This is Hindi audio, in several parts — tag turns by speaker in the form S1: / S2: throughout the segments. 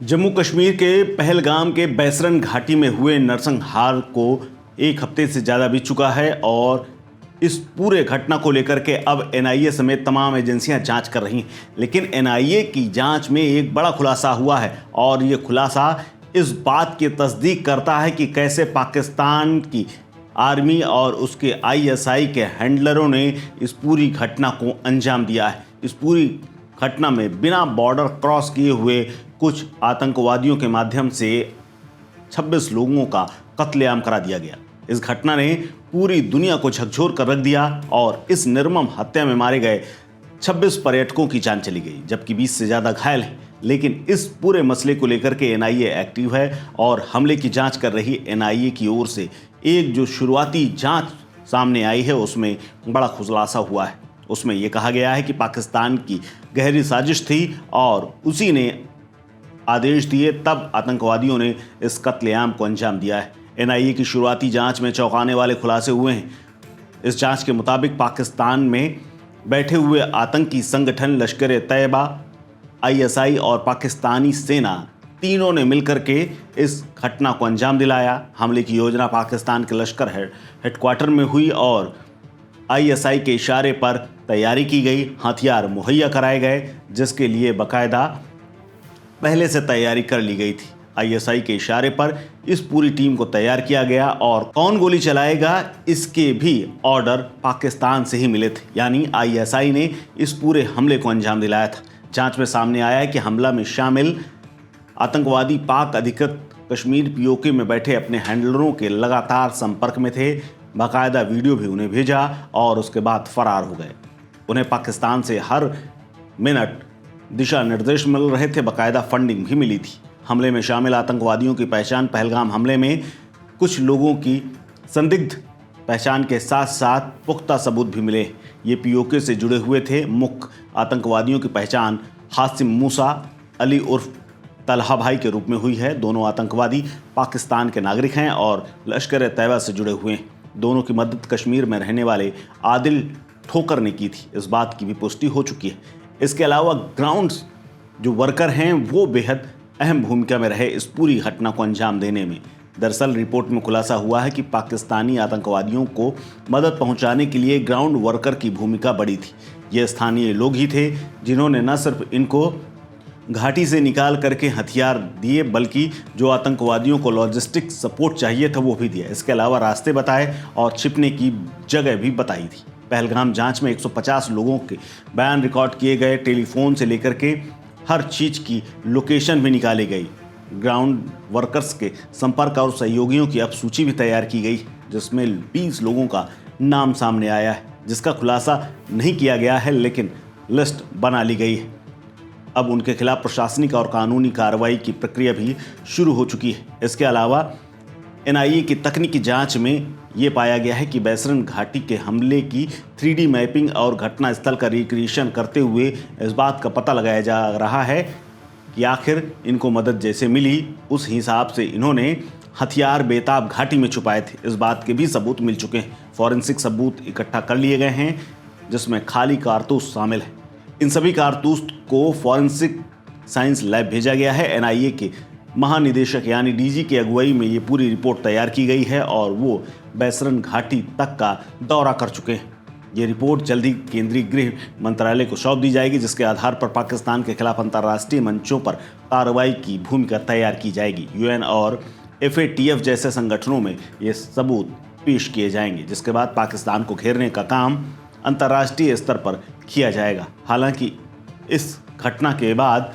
S1: जम्मू कश्मीर के पहलगाम के बैसरन घाटी में हुए नरसंहार को एक हफ्ते से ज़्यादा बीत चुका है और इस पूरे घटना को लेकर के अब एनआईए समेत तमाम एजेंसियां जांच कर रही हैं। लेकिन एनआईए की जांच में एक बड़ा खुलासा हुआ है और ये खुलासा इस बात की तस्दीक करता है कि कैसे पाकिस्तान की आर्मी और उसके आईएसआई के हैंडलरों ने इस पूरी घटना को अंजाम दिया है। इस पूरी घटना में बिना बॉर्डर क्रॉस किए हुए कुछ आतंकवादियों के माध्यम से 26 लोगों का कत्लेआम करा दिया गया। इस घटना ने पूरी दुनिया को झकझोर कर रख दिया और इस निर्मम हत्या में मारे गए 26 पर्यटकों की जान चली गई, जबकि 20 से ज़्यादा घायल हैं। लेकिन इस पूरे मसले को लेकर के एनआईए एक्टिव है और हमले की जांच कर रही एनआईए की ओर से एक जो शुरुआती जांच सामने आई है उसमें बड़ा खुलासा हुआ है। उसमें यह कहा गया है कि पाकिस्तान की गहरी साजिश थी और उसी ने आदेश दिए, तब आतंकवादियों ने इस कत्लेआम को अंजाम दिया है। एनआईए की शुरुआती जांच में चौंकाने वाले खुलासे हुए हैं। इस जांच के मुताबिक पाकिस्तान में बैठे हुए आतंकी संगठन लश्कर-ए-तैयबा, आईएसआई और पाकिस्तानी सेना तीनों ने मिलकर के इस घटना को अंजाम दिलाया। हमले की योजना पाकिस्तान के लश्कर हेडक्वार्टर में हुई और आईएसआई के इशारे पर तैयारी की गई, हथियार मुहैया कराए गए, जिसके लिए बाकायदा पहले से तैयारी कर ली गई थी। आईएसआई के इशारे पर इस पूरी टीम को तैयार किया गया और कौन गोली चलाएगा इसके भी ऑर्डर पाकिस्तान से ही मिले थे, यानी आईएसआई ने इस पूरे हमले को अंजाम दिलाया था। जांच में सामने आया है कि हमला में शामिल आतंकवादी पाक अधिकृत कश्मीर पीओके में बैठे अपने हैंडलरों के लगातार संपर्क में थे। बाकायदा वीडियो भी उन्हें भेजा और उसके बाद फरार हो गए। उन्हें पाकिस्तान से हर मिनट दिशा निर्देश मिल रहे थे, बाकायदा फंडिंग भी मिली थी। हमले में शामिल आतंकवादियों की पहचान, पहलगाम हमले में कुछ लोगों की संदिग्ध पहचान के साथ साथ पुख्ता सबूत भी मिले। ये पीओके से जुड़े हुए थे। मुख्य आतंकवादियों की पहचान हासिम मूसा अली उर्फ तलहा भाई के रूप में हुई है। दोनों आतंकवादी पाकिस्तान के नागरिक हैं और लश्कर-ए-तैयबा से जुड़े हुए हैं। दोनों की मदद कश्मीर में रहने वाले आदिल ठोकर ने की थी। इस बात की भी पुष्टि हो चुकी है। इसके अलावा ग्राउंड जो वर्कर हैं वो बेहद अहम भूमिका में रहे इस पूरी घटना को अंजाम देने में। दरअसल रिपोर्ट में खुलासा हुआ है कि पाकिस्तानी आतंकवादियों को मदद पहुंचाने के लिए ग्राउंड वर्कर की भूमिका बड़ी थी। ये स्थानीय लोग ही थे जिन्होंने न सिर्फ इनको घाटी से निकाल करके हथियार दिए, बल्कि जो आतंकवादियों को लॉजिस्टिक सपोर्ट चाहिए था वो भी दिया। इसके अलावा रास्ते बताए और छिपने की जगह भी बताई थी। पहलगाम जांच में 150 लोगों के बयान रिकॉर्ड किए गए। टेलीफोन से लेकर के हर चीज़ की लोकेशन भी निकाली गई। ग्राउंड वर्कर्स के संपर्क और सहयोगियों की अब सूची भी तैयार की गई, जिसमें 20 लोगों का नाम सामने आया है, जिसका खुलासा नहीं किया गया है, लेकिन लिस्ट बना ली गई है। अब उनके खिलाफ प्रशासनिक और कानूनी कार्रवाई की प्रक्रिया भी शुरू हो चुकी है। इसके अलावा एनआईए की तकनीकी जांच में ये पाया गया है कि बैसरन घाटी के हमले की 3D मैपिंग और घटना स्थल का रिक्रिएशन करते हुए इस बात का पता लगाया जा रहा है कि आखिर इनको मदद जैसे मिली उस हिसाब से इन्होंने हथियार बेताब घाटी में छुपाए थे। इस बात के भी सबूत मिल चुके हैं। फॉरेंसिक सबूत इकट्ठा कर लिए गए हैं, जिसमें खाली कारतूस शामिल है। इन सभी कारतूस को फॉरेंसिक साइंस लैब भेजा गया है। एनआईए के महानिदेशक यानी डीजी की अगुवाई में ये पूरी रिपोर्ट तैयार की गई है और वो बैसरन घाटी तक का दौरा कर चुके हैं। ये रिपोर्ट जल्दी केंद्रीय गृह मंत्रालय को सौंप दी जाएगी, जिसके आधार पर पाकिस्तान के खिलाफ अंतर्राष्ट्रीय मंचों पर कार्रवाई की भूमिका तैयार की जाएगी। यूएन और एफएटीएफ जैसे संगठनों में ये सबूत पेश किए जाएंगे, जिसके बाद पाकिस्तान को घेरने का काम अंतर्राष्ट्रीय स्तर पर किया जाएगा। हालांकि इस घटना के बाद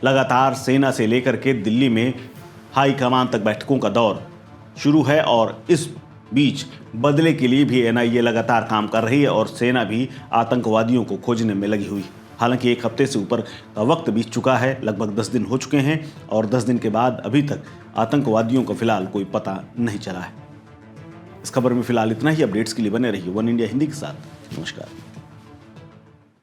S1: लगातार सेना से लेकर के दिल्ली में हाई कमान तक बैठकों का दौर शुरू है और इस बीच बदले के लिए भी एनआईए लगातार काम कर रही है और सेना भी आतंकवादियों को खोजने में लगी हुई। हालांकि एक हफ्ते से ऊपर का वक्त बीत चुका है, लगभग 10 दिन हो चुके हैं और 10 दिन के बाद अभी तक आतंकवादियों का फिलहाल कोई पता नहीं चला है। इस खबर में फिलहाल इतना ही। अपडेट्स के लिए बने रहिए वन इंडिया हिंदी के साथ। नमस्कार।